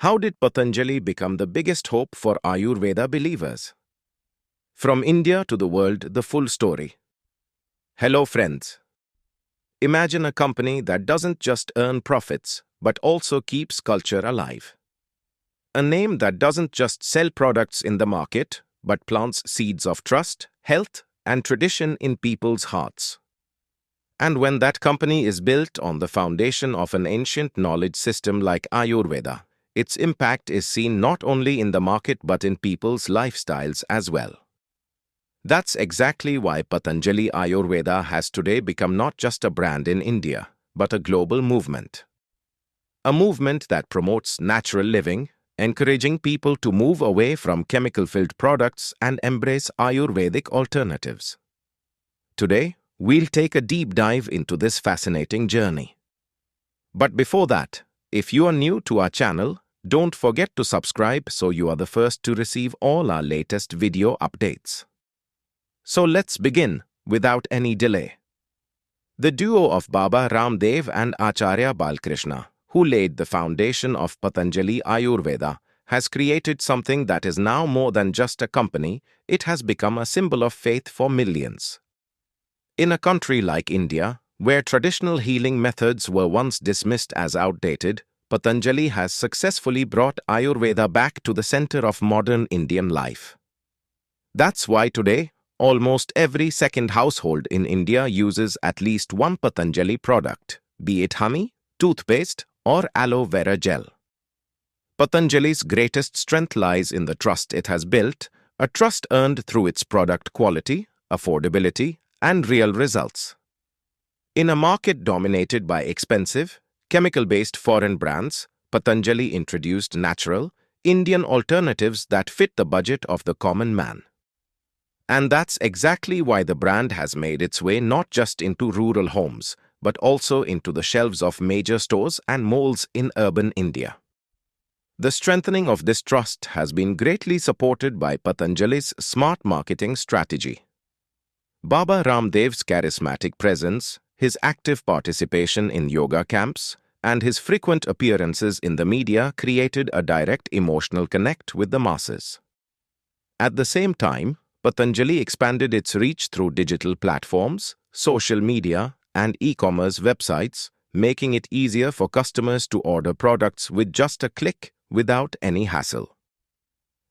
How did Patanjali become the biggest hope for Ayurveda believers? From India to the world, the full story. Hello friends. Imagine a company that doesn't just earn profits, but also keeps culture alive. A name that doesn't just sell products in the market, but plants seeds of trust, health, and tradition in people's hearts. And when that company is built on the foundation of an ancient knowledge system like Ayurveda, its impact is seen not only in the market but in people's lifestyles as well. That's exactly why Patanjali Ayurveda has today become not just a brand in India, but a global movement. A movement that promotes natural living, encouraging people to move away from chemical-filled products and embrace Ayurvedic alternatives. Today, we'll take a deep dive into this fascinating journey. But before that, if you are new to our channel, don't forget to subscribe so you are the first to receive all our latest video updates. So let's begin without any delay. The duo of Baba Ramdev and Acharya Balkrishna, who laid the foundation of Patanjali Ayurveda, has created something that is now more than just a company. It has become a symbol of faith for millions. In a country like India, where traditional healing methods were once dismissed as outdated, Patanjali has successfully brought Ayurveda back to the center of modern Indian life. That's why today, almost every second household in India uses at least one Patanjali product, be it honey, toothpaste, or aloe vera gel. Patanjali's greatest strength lies in the trust it has built, a trust earned through its product quality, affordability, and real results. In a market dominated by expensive, chemical-based foreign brands, Patanjali introduced natural, Indian alternatives that fit the budget of the common man. And that's exactly why the brand has made its way not just into rural homes, but also into the shelves of major stores and malls in urban India. The strengthening of this trust has been greatly supported by Patanjali's smart marketing strategy. Baba Ramdev's charismatic presence, his active participation in yoga camps, and his frequent appearances in the media created a direct emotional connect with the masses. At the same time, Patanjali expanded its reach through digital platforms, social media, and e-commerce websites, making it easier for customers to order products with just a click without any hassle.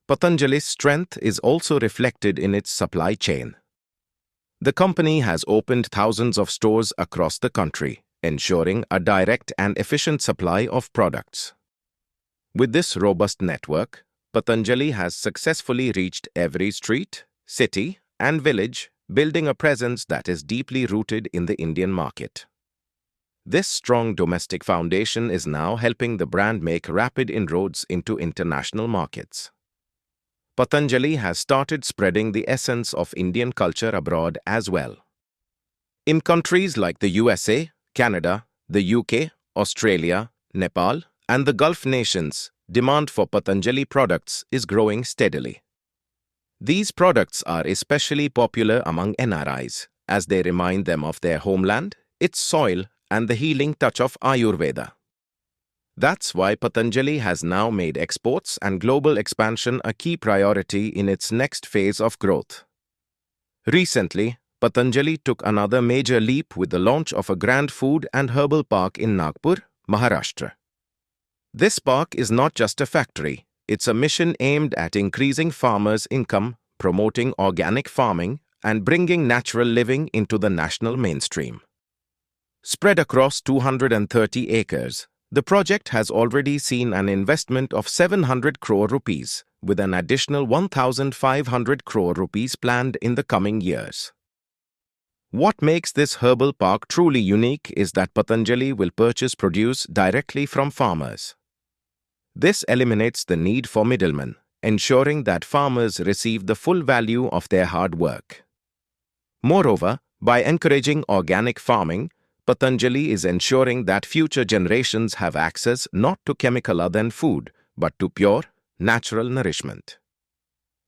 Patanjali's strength is also reflected in its supply chain. The company has opened thousands of stores across the country, ensuring a direct and efficient supply of products. With this robust network, Patanjali has successfully reached every street, city, and village, building a presence that is deeply rooted in the Indian market. This strong domestic foundation is now helping the brand make rapid inroads into international markets. Patanjali has started spreading the essence of Indian culture abroad as well. In countries like the USA, Canada, the UK, Australia, Nepal, and the Gulf nations, demand for Patanjali products is growing steadily. These products are especially popular among NRIs, as they remind them of their homeland, its soil, and the healing touch of Ayurveda. That's why Patanjali has now made exports and global expansion a key priority in its next phase of growth. Recently, Patanjali took another major leap with the launch of a grand food and herbal park in Nagpur, Maharashtra. This park is not just a factory, it's a mission aimed at increasing farmers' income, promoting organic farming, and bringing natural living into the national mainstream. Spread across 230 acres, the project has already seen an investment of 700 crore rupees, with an additional 1,500 crore rupees planned in the coming years. What makes this herbal park truly unique is that Patanjali will purchase produce directly from farmers. This eliminates the need for middlemen, ensuring that farmers receive the full value of their hard work. Moreover, by encouraging organic farming, Patanjali is ensuring that future generations have access not to chemical-laden food, but to pure, natural nourishment.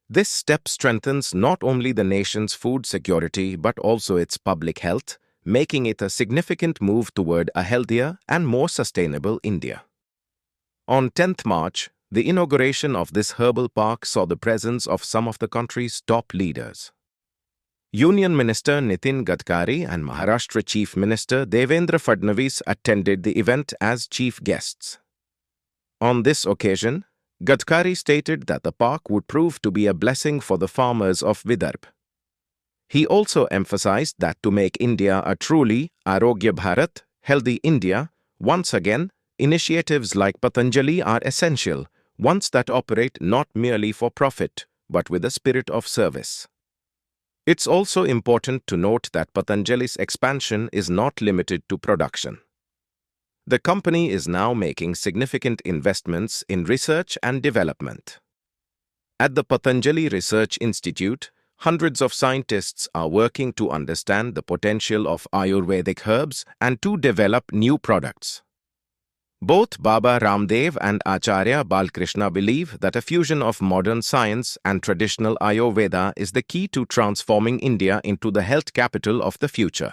This step strengthens not only the nation's food security but also its public health, making it a significant move toward a healthier and more sustainable India. On 10th March, the inauguration of this herbal park saw the presence of some of the country's top leaders. Union Minister Nitin Gadkari and Maharashtra Chief Minister Devendra Fadnavis attended the event as chief guests. On this occasion, Gadkari stated that the park would prove to be a blessing for the farmers of Vidarbha. He also emphasized that to make India a truly Arogya Bharat, healthy India, once again, initiatives like Patanjali are essential, ones that operate not merely for profit, but with a spirit of service. It's also important to note that Patanjali's expansion is not limited to production. The company is now making significant investments in research and development. At the Patanjali Research Institute, hundreds of scientists are working to understand the potential of Ayurvedic herbs and to develop new products. Both Baba Ramdev and Acharya Balkrishna believe that a fusion of modern science and traditional Ayurveda is the key to transforming India into the health capital of the future.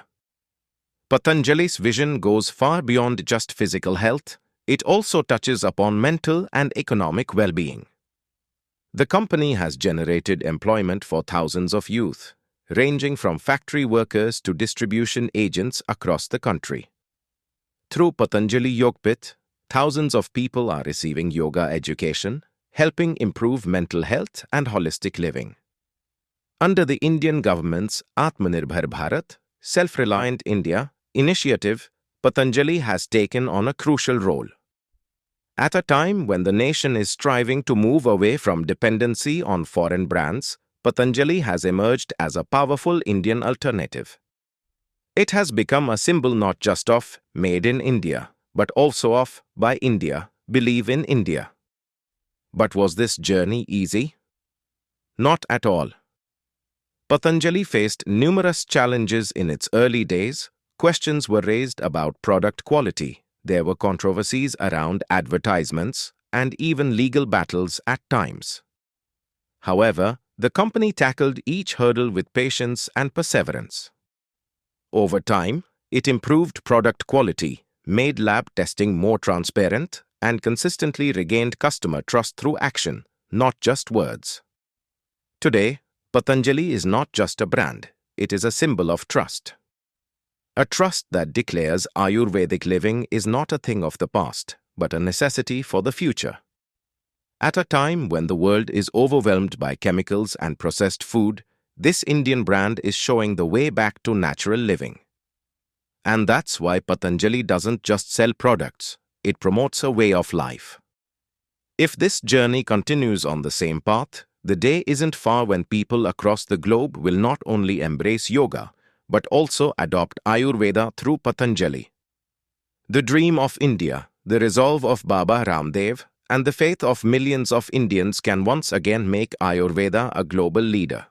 Patanjali's vision goes far beyond just physical health. It also touches upon mental and economic well-being. The company has generated employment for thousands of youth, ranging from factory workers to distribution agents across the country. Through Patanjali Yogpith, thousands of people are receiving yoga education, helping improve mental health and holistic living. Under the Indian government's Atmanirbhar Bharat, Self-Reliant India initiative, Patanjali has taken on a crucial role. At a time when the nation is striving to move away from dependency on foreign brands, Patanjali has emerged as a powerful Indian alternative. It has become a symbol not just of Made in India, but also of By India, Believe in India. But was this journey easy? Not at all. Patanjali faced numerous challenges in its early days. Questions were raised about product quality. There were controversies around advertisements and even legal battles at times. However, the company tackled each hurdle with patience and perseverance. Over time, it improved product quality, made lab testing more transparent, and consistently regained customer trust through action, not just words. Today, Patanjali is not just a brand, it is a symbol of trust. A trust that declares Ayurvedic living is not a thing of the past, but a necessity for the future. At a time when the world is overwhelmed by chemicals and processed food, this Indian brand is showing the way back to natural living. And that's why Patanjali doesn't just sell products, it promotes a way of life. If this journey continues on the same path, the day isn't far when people across the globe will not only embrace yoga, but also adopt Ayurveda through Patanjali. The dream of India, the resolve of Baba Ramdev, and the faith of millions of Indians can once again make Ayurveda a global leader.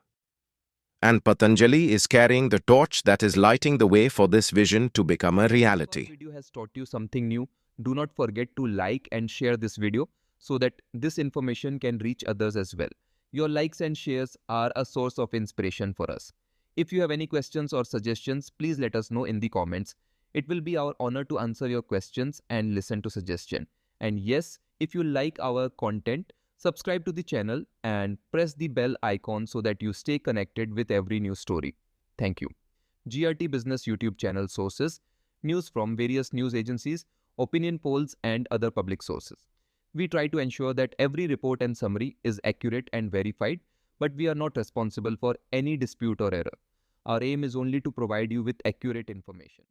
And Patanjali is carrying the torch that is lighting the way for this vision to become a reality. If this video has taught you something new, do not forget to like and share this video so that this information can reach others as well. Your likes and shares are a source of inspiration for us. If you have any questions or suggestions, please let us know in the comments. It will be our honor to answer your questions and listen to suggestions. And yes, if you like our content, subscribe to the channel and press the bell icon so that you stay connected with every new story. Thank you. GRT Business YouTube channel sources, news from various news agencies, opinion polls and other public sources. We try to ensure that every report and summary is accurate and verified, but we are not responsible for any dispute or error. Our aim is only to provide you with accurate information.